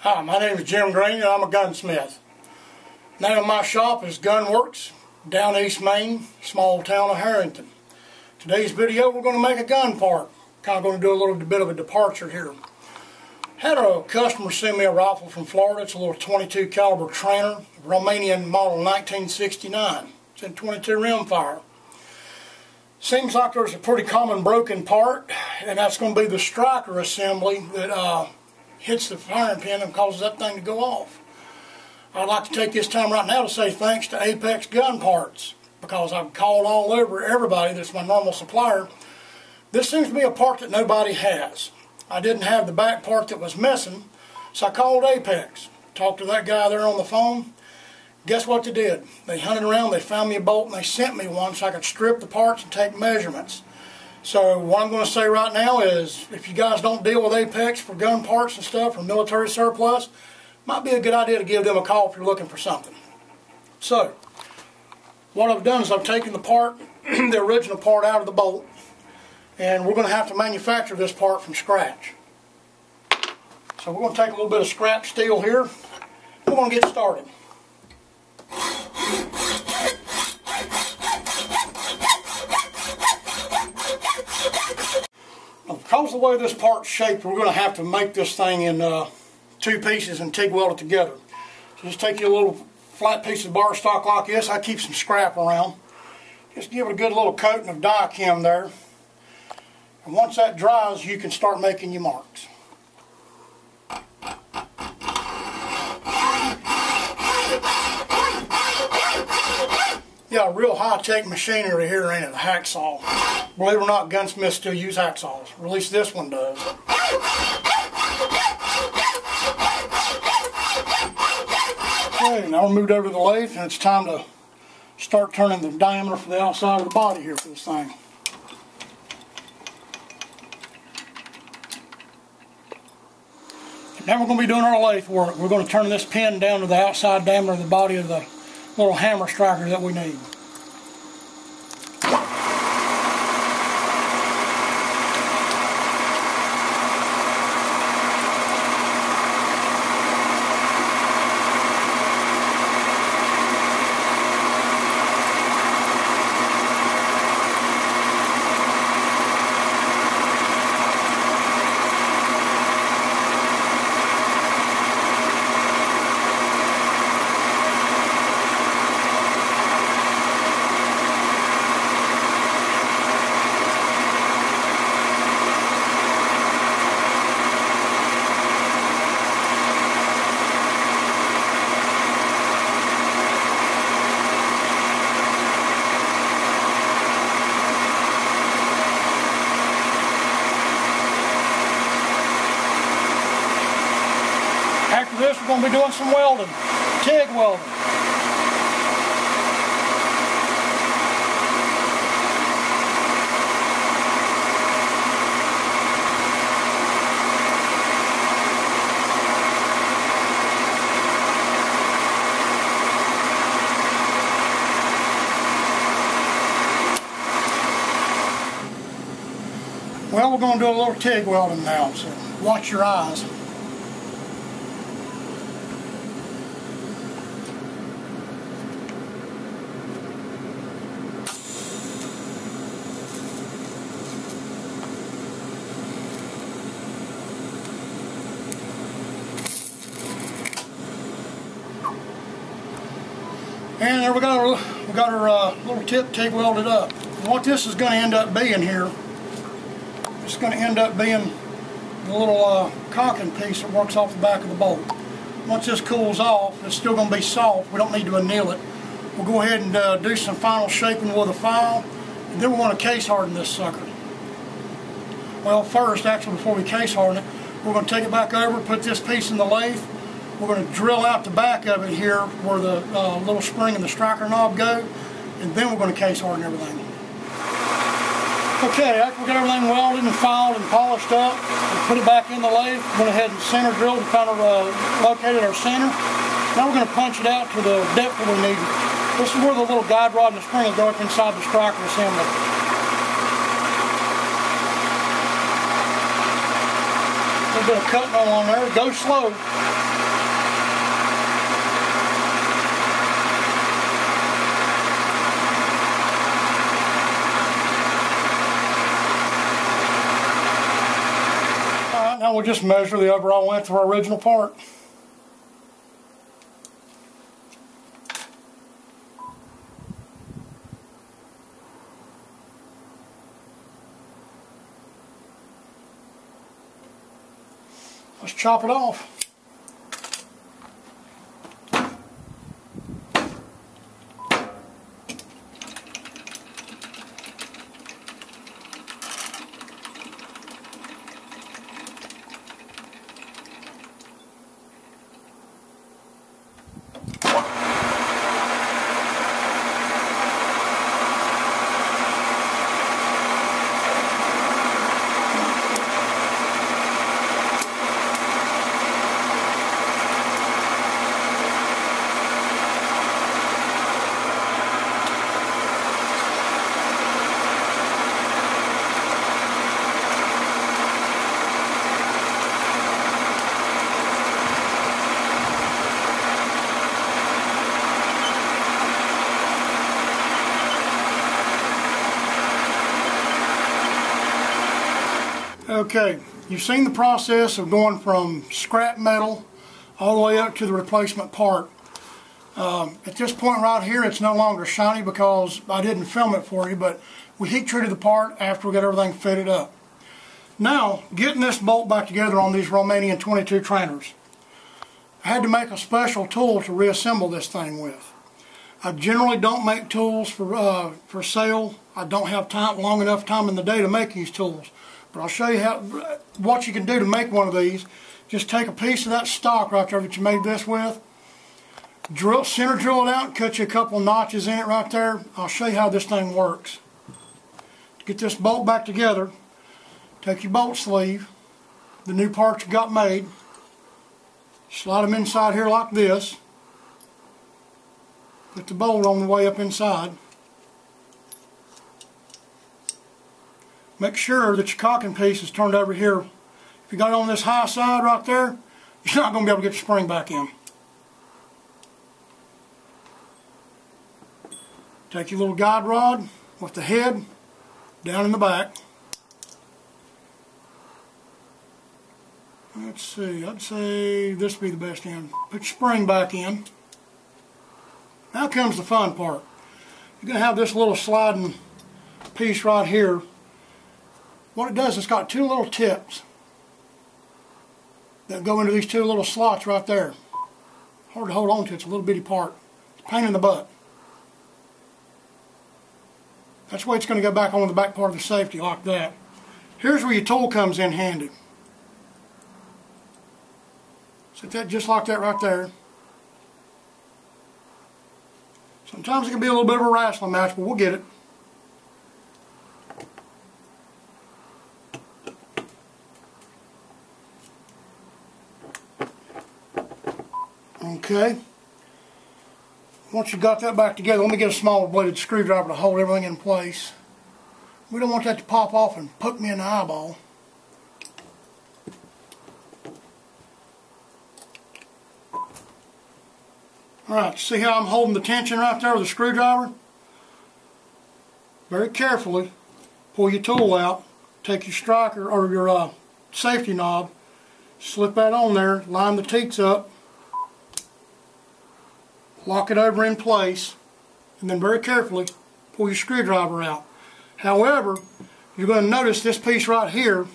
Hi, my name is Jim Green and I'm a gunsmith. Name of my shop is Gunworks, down East Maine, small town of Harrington. Today's video we're going to make a gun part. Kind of going to do a little bit of a departure here. Had a customer send me a rifle from Florida. It's a little 22 caliber trainer, Romanian model 1969. It's in 22 rimfire. Seems like there's a pretty common broken part, and that's going to be the striker assembly that hits the firing pin and causes that thing to go off. I'd like to take this time right now to say thanks to Apex Gun Parts, because I've called all over everybody that's my normal supplier. This seems to be a part that nobody has. I didn't have the back part that was missing, so I called Apex, talked to that guy there on the phone. Guess what they did? They hunted around, they found me a bolt, and they sent me one so I could strip the parts and take measurements. So what I'm going to say right now is, if you guys don't deal with Apex for gun parts and stuff, or military surplus, might be a good idea to give them a call if you're looking for something. So, what I've done is I've taken the part, the original part out of the bolt, and we're going to have to manufacture this part from scratch. So we're going to take a little bit of scrap steel here. We're going to get started. Because of the way this part's shaped, we're going to have to make this thing in two pieces and TIG weld it together. So just take you a little flat piece of bar stock like this. I keep some scrap around. Just give it a good little coating of die-chem there. And once that dries, you can start making your marks. Yeah, real high-tech machinery here, ain't it? A hacksaw. Believe it or not, gunsmiths still use hacksaws. Or at least this one does. Okay, now we're moved over to the lathe, and it's time to start turning the diameter for the outside of the body here for this thing. Now we're going to be doing our lathe work. We're going to turn this pin down to the outside diameter of the body of the little hammer striker that we need. After this, we're going to be doing some welding, TIG welding. Well, we're going to do a little TIG welding now, so watch your eyes. And there we got our little tip TIG welded up. And what this is going to end up being here, it's going to end up being the little cocking piece that works off the back of the bolt. Once this cools off, it's still going to be soft. We don't need to anneal it. We'll go ahead and do some final shaping with a file, and then we're going to case harden this sucker. Well, first, actually, before we case harden it, we're going to take it back over, put this piece in the lathe. We're going to drill out the back of it here where the little spring and the striker knob go, and then we're going to case harden everything. Okay, after we got everything welded and filed and polished up, we put it back in the lathe. Went ahead and center drilled and kind of located our center. Now we're going to punch it out to the depth that we need. This is where the little guide rod and the spring will go up inside the striker assembly. A little bit of cutting on there. Go slow. we'll just measure the overall length of our original part. Let's chop it off. Okay, you've seen the process of going from scrap metal all the way up to the replacement part. At this point right here, it's no longer shiny because I didn't film it for you, but we heat treated the part after we got everything fitted up. Now, getting this bolt back together on these Romanian 22 trainers, I had to make a special tool to reassemble this thing with. I generally don't make tools for sale. I don't have long enough time in the day to make these tools. But I'll show you what you can do to make one of these. Just take a piece of that stock right there that you made this with, center drill it out and cut you a couple of notches in it right there. I'll show you how this thing works. To get this bolt back together, take your bolt sleeve, the new parts you got made, slide them inside here like this, put the bolt on the way up inside. Make sure that your cocking piece is turned over here. If you got it on this high side right there, you're not going to be able to get your spring back in. Take your little guide rod with the head down in the back. Let's see, I'd say this would be the best end. Put your spring back in. Now comes the fun part. You're going to have this little sliding piece right here. What it does, it's got two little tips that go into these two little slots right there. Hard to hold on to, it's a little bitty part. It's a pain in the butt. That's why it's going to go back on the back part of the safety like that. Here's where your tool comes in handy. Set that just like that right there. Sometimes it can be a little bit of a wrestling match, but we'll get it. Okay, once you got that back together, let me get a small bladed screwdriver to hold everything in place. We don't want that to pop off and poke me in the eyeball. Alright, see how I'm holding the tension right there with the screwdriver? Very carefully, pull your tool out, take your striker or your safety knob, slip that on there, line the teats up, lock it over in place, and then very carefully pull your screwdriver out. However, you're going to notice this piece right here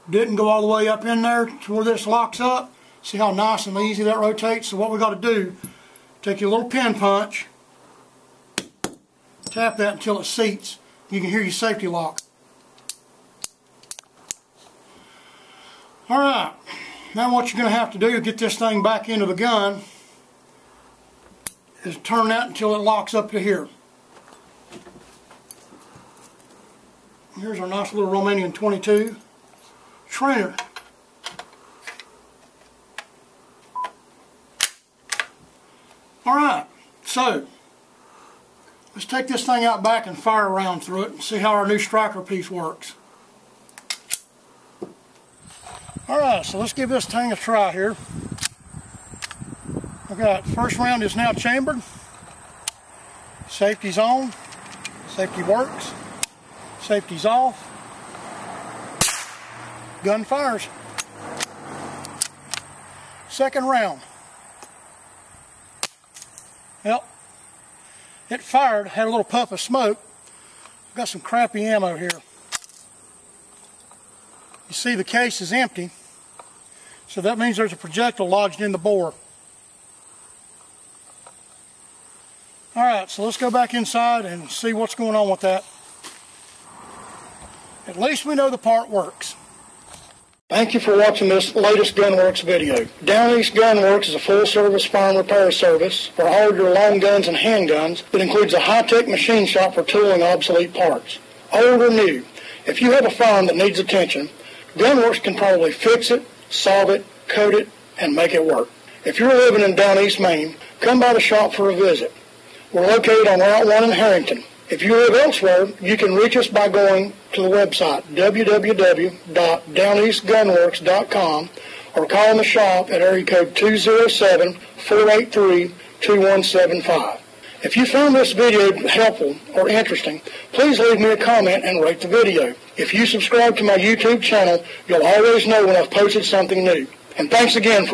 didn't go all the way up in there to where this locks up. See how nice and easy that rotates? So what we got to do, take your little pin punch, tap that until it seats. You can hear your safety lock. Alright, now what you're going to have to do to get this thing back into the gun is turn that until it locks up to here. Here's our nice little Romanian 22 trainer. Alright, so let's take this thing out back and fire around through it and see how our new striker piece works. Alright, so let's give this thing a try here. Okay, first round is now chambered. Safety's on. Safety works. Safety's off. gun fires. Second round. Well, it fired, had a little puff of smoke. I've got some crappy ammo here. You see the case is empty, so that means there's a projectile lodged in the bore. Alright, so let's go back inside and see what's going on with that. At least we know the part works. Thank you for watching this latest Gunworks video. Down East Gunworks is a full-service fire and repair service for all your long guns and handguns that includes a high-tech machine shop for tooling obsolete parts. Old or new, if you have a firearm that needs attention, Gunworks can probably fix it, solve it, coat it, and make it work. If you're living in Down East Maine, come by the shop for a visit. We're located on Route 1 in Harrington. If you live elsewhere, you can reach us by going to the website www.downeastgunworks.com or call the shop at area code 207-483-2175. If you found this video helpful or interesting, please leave me a comment and rate the video. If you subscribe to my YouTube channel, you'll always know when I've posted something new. And thanks again for